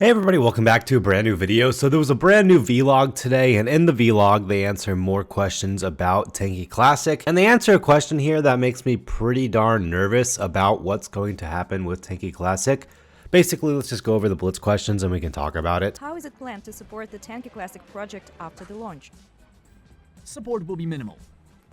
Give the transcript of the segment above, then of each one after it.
Hey everybody, welcome back to a brand new video. So there was a brand new vlog today, and in the vlog they answer more questions about Tanki Classic, and they answer a question here that makes me pretty darn nervous about what's going to happen with Tanki Classic. Basically, let's just go over the blitz questions and we can talk about it. How is it planned to support the Tanki Classic project after the launch? Support will be minimal.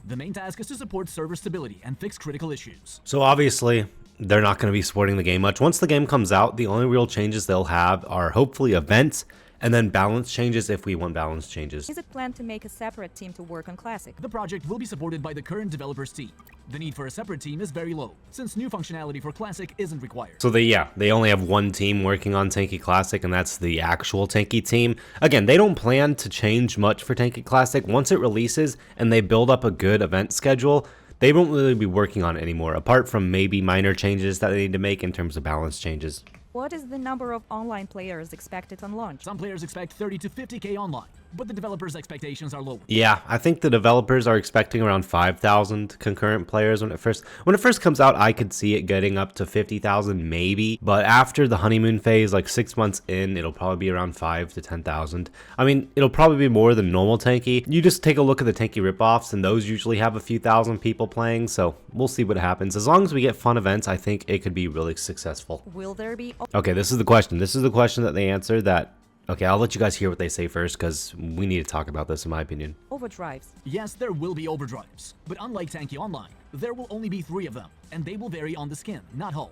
The main task is to support server stability and fix critical issues. So obviously, they're not going to be supporting the game much. Once the game comes out, the only real changes they'll have are hopefully events and then balance changes if we want balance changes. Is it planned to make a separate team to work on Classic? The project will be supported by the current developers team. The need for a separate team is very low, since new functionality for Classic isn't required. So they only have one team working on Tanki Classic, and that's the actual Tanki team. Again, they don't plan to change much for Tanki Classic. Once it releases and they build up a good event schedule, they won't really be working on it anymore, apart from maybe minor changes that they need to make in terms of balance changes. What is the number of online players expected on launch? Some players expect 30 to 50k online, but the developers' expectations are lower. Yeah, I think the developers are expecting around 5,000 concurrent players when it first comes out. I could see it getting up to 50,000 maybe, but after the honeymoon phase, like 6 months in, it'll probably be around 5 to 10,000. I mean, it'll probably be more than normal Tanki. You just take a look at the Tanki ripoffs, and those usually have a few thousand people playing, so we'll see what happens. As long as we get fun events, I think it could be really successful. Will there be... Okay, this is the question. This is the question that they answer that... Okay, I'll let you guys hear what they say first, because we need to talk about this, in my opinion. Overdrives? Yes, there will be overdrives, but unlike Tanki Online, there will only be 3 of them, and they will vary on the skin, not hull.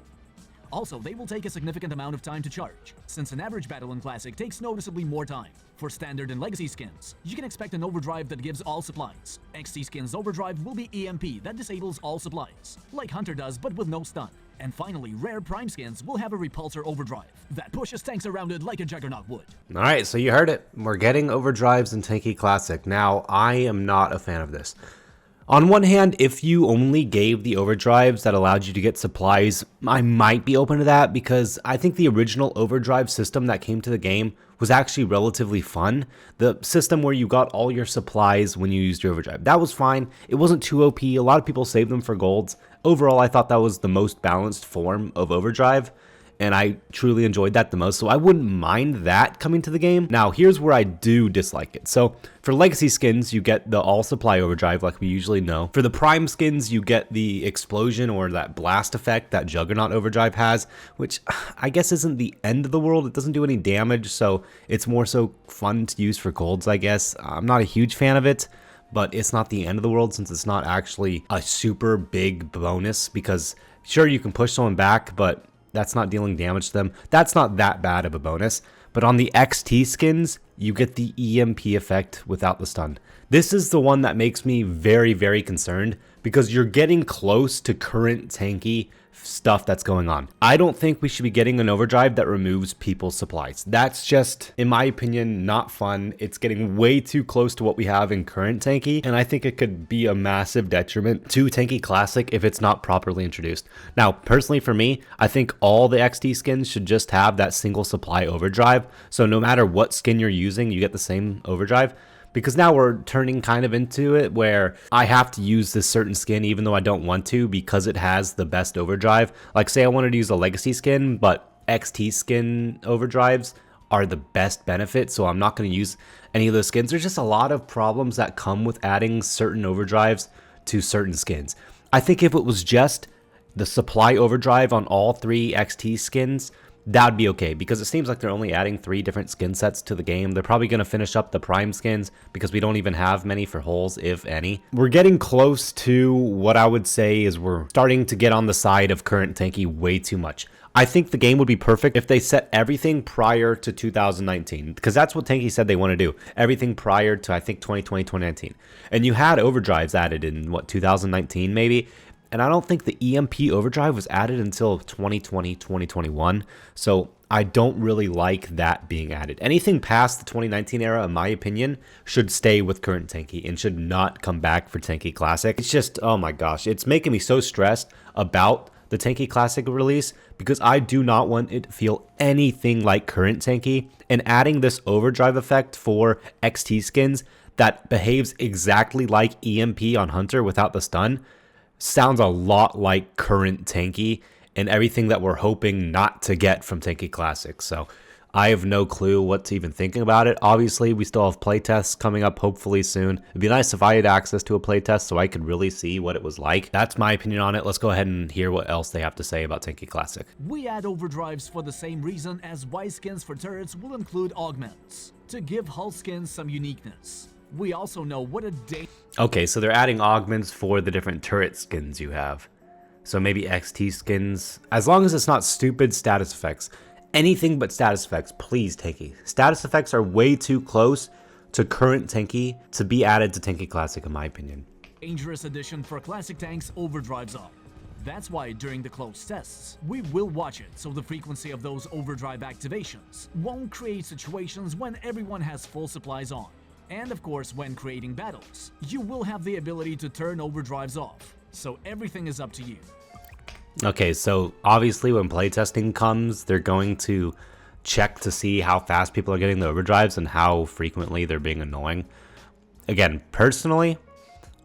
Also, they will take a significant amount of time to charge, since an average battle in Classic takes noticeably more time. For standard and legacy skins, you can expect an overdrive that gives all supplies. XT skins overdrive will be EMP that disables all supplies, like Hunter does but with no stun. And finally, rare prime skins will have a repulsor overdrive that pushes tanks around it like a juggernaut would. Alright, so you heard it. We're getting overdrives in Tanki Classic. Now, I am not a fan of this. On one hand, if you only gave the overdrives that allowed you to get supplies, I might be open to that, because I think the original overdrive system that came to the game was actually relatively fun. The system where you got all your supplies when you used your overdrive. That was fine. It wasn't too OP. A lot of people saved them for golds. Overall, I thought that was the most balanced form of overdrive, and I truly enjoyed that the most, so I wouldn't mind that coming to the game. Now, here's where I do dislike it. So, for legacy skins, you get the all-supply overdrive like we usually know. For the prime skins, you get the explosion or that blast effect that Juggernaut overdrive has, which I guess isn't the end of the world. It doesn't do any damage, so it's more so fun to use for golds, I guess. I'm not a huge fan of it, but it's not the end of the world since it's not actually a super big bonus, because sure, you can push someone back, but that's not dealing damage to them. That's not that bad of a bonus. But on the XT skins, you get the EMP effect without the stun. This is the one that makes me very, very concerned, because you're getting close to current Tanki stuff that's going on. I don't think we should be getting an overdrive that removes people's supplies. That's just, in my opinion, not fun. It's getting way too close to what we have in current Tanki, and I think it could be a massive detriment to Tanki Classic if it's not properly introduced. Now, personally for me, I think all the XT skins should just have that single supply overdrive, so no matter what skin you're using, you get the same overdrive. Because now we're turning kind of into it where I have to use this certain skin even though I don't want to, because it has the best overdrive. Like, say I wanted to use a legacy skin, but XT skin overdrives are the best benefit, so I'm not going to use any of those skins. There's just a lot of problems that come with adding certain overdrives to certain skins. I think if it was just the supply overdrive on all 3 XT skins, that would be okay, because it seems like they're only adding 3 different skin sets to the game. They're probably going to finish up the prime skins, because we don't even have many for holes, if any. We're getting close to what I would say is we're starting to get on the side of current Tanki way too much. I think the game would be perfect if they set everything prior to 2019, because that's what Tanki said they want to do. Everything prior to, I think, 2020, 2019. And you had overdrives added in, what, 2019 maybe? And I don't think the EMP overdrive was added until 2020, 2021. So I don't really like that being added. Anything past the 2019 era, in my opinion, should stay with current Tanki and should not come back for Tanki Classic. It's just, oh my gosh, it's making me so stressed about the Tanki Classic release, because I do not want it to feel anything like current Tanki. And adding this overdrive effect for XT skins that behaves exactly like EMP on Hunter without the stun sounds a lot like current Tanki and everything that we're hoping not to get from Tanki Classic. So I have no clue what to even think about it. Obviously, we still have playtests coming up hopefully soon. It'd be nice if I had access to a playtest so I could really see what it was like. That's my opinion on it. Let's go ahead and hear what else they have to say about Tanki Classic. We add overdrives for the same reason as Y skins for turrets will include augments, to give hull skins some uniqueness. We also know what a Okay, so they're adding augments for the different turret skins you have. So maybe XT skins, as long as it's not stupid status effects. Anything but status effects, please, Tanki. Status effects are way too close to current Tanki to be added to Tanki Classic, in my opinion. dangerous addition for classic tanks overdrives are. That's why during the closed tests, we will watch it so the frequency of those overdrive activations won't create situations when everyone has full supplies on. And of course, when creating battles, you will have the ability to turn overdrives off, so everything is up to you. Okay, so obviously when playtesting comes, they're going to check to see how fast people are getting the overdrives and how frequently they're being annoying. Again, personally,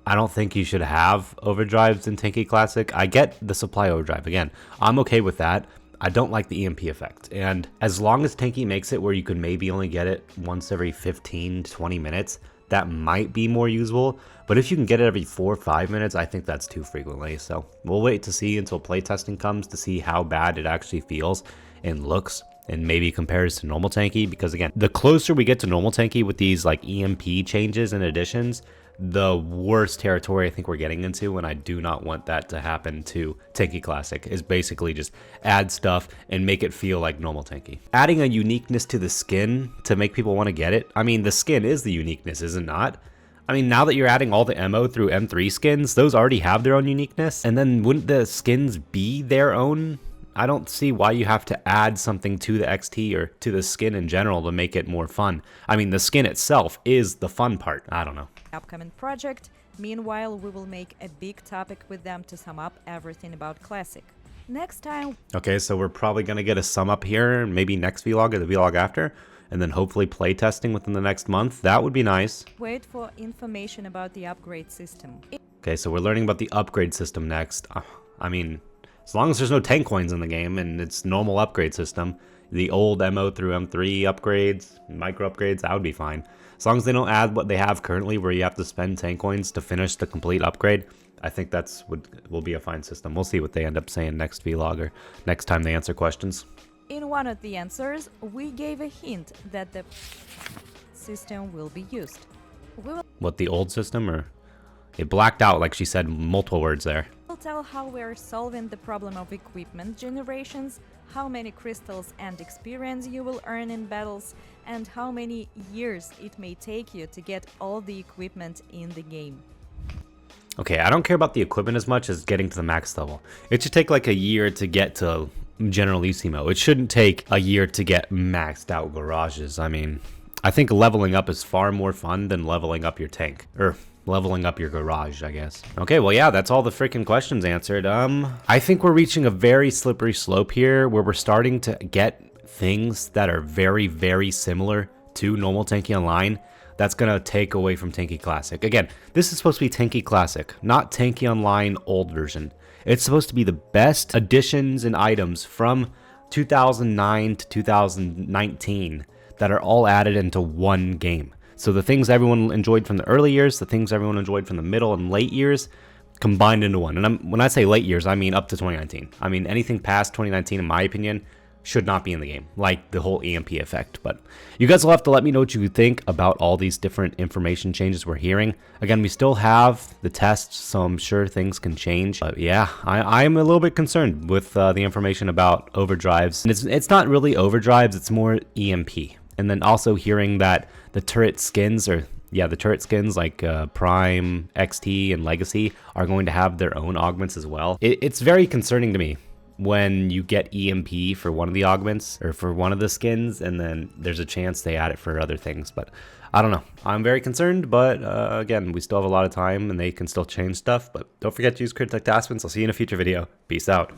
I don't think you should have overdrives in Tanki Classic. I get the supply overdrive. Again, I'm okay with that. I don't like the EMP effect. And as long as Tanki makes it where you can maybe only get it once every 15 to 20 minutes, that might be more usable. But if you can get it every 4 or 5 minutes, I think that's too frequently. So we'll wait to see until playtesting comes to see how bad it actually feels and looks, and maybe compares to normal Tanki. Because again, the closer we get to normal Tanki with these like EMP changes and additions, the worst territory I think we're getting into, and I do not want that to happen to Tanki Classic, is basically just add stuff and make it feel like normal Tanki. Adding a uniqueness to the skin to make people want to get it. I mean, the skin is the uniqueness, is it not? I mean, now that you're adding all the MO through M3 skins, those already have their own uniqueness, and then wouldn't the skins be their own? I don't see why you have to add something to the XT or to the skin in general to make it more fun. I mean, the skin itself is the fun part. I don't know. Upcoming project. Meanwhile, we will make a big topic with them to sum up everything about Classic. Next time. Okay, so we're probably going to get a sum up here, maybe next vlog or the vlog after, and then hopefully play testing within the next month. That would be nice. Wait for information about the upgrade system. Okay, so we're learning about the upgrade system next. I mean, as long as there's no tank coins in the game and it's normal upgrade system, the old MO through M3 upgrades, micro upgrades, that would be fine. As long as they don't add what they have currently where you have to spend tank coins to finish the complete upgrade, I think that's will be a fine system. We'll see what they end up saying next vlog or next time they answer questions. In one of the answers, we gave a hint that the system will be used. What, the old system? Or it blacked out like she said multiple words there. We'll tell how we're solving the problem of equipment generations, how many crystals and experience you will earn in battles, and how many years it may take you to get all the equipment in the game. Okay, I don't care about the equipment as much as getting to the max level. It should take like a year to get to Generalissimo. It shouldn't take a year to get maxed out garages. I mean, I think leveling up is far more fun than leveling up your tank. Or leveling up your garage, I guess. Okay, well, yeah, that's all the freaking questions answered. I think we're reaching a very slippery slope here where we're starting to get things that are very, very similar to normal Tanki Online. That's going to take away from Tanki Classic. Again, this is supposed to be Tanki Classic, not Tanki Online old version. It's supposed to be the best additions and items from 2009 to 2019 that are all added into one game. So the things everyone enjoyed from the early years, the things everyone enjoyed from the middle and late years, combined into one. And when I say late years, I mean up to 2019. I mean, anything past 2019, in my opinion, should not be in the game, like the whole EMP effect. But you guys will have to let me know what you think about all these different information changes we're hearing. Again, we still have the tests, so I'm sure things can change. But yeah, I'm a little bit concerned with the information about overdrives. And it's not really overdrives, it's more EMP. And then also hearing that the turret skins, the turret skins like Prime, XT, and Legacy are going to have their own augments as well. It's very concerning to me when you get EMP for one of the augments or for one of the skins, and then there's a chance they add it for other things. But I don't know. I'm very concerned, but again, we still have a lot of time and they can still change stuff. But don't forget to use code Taspens. I'll see you in a future video. Peace out.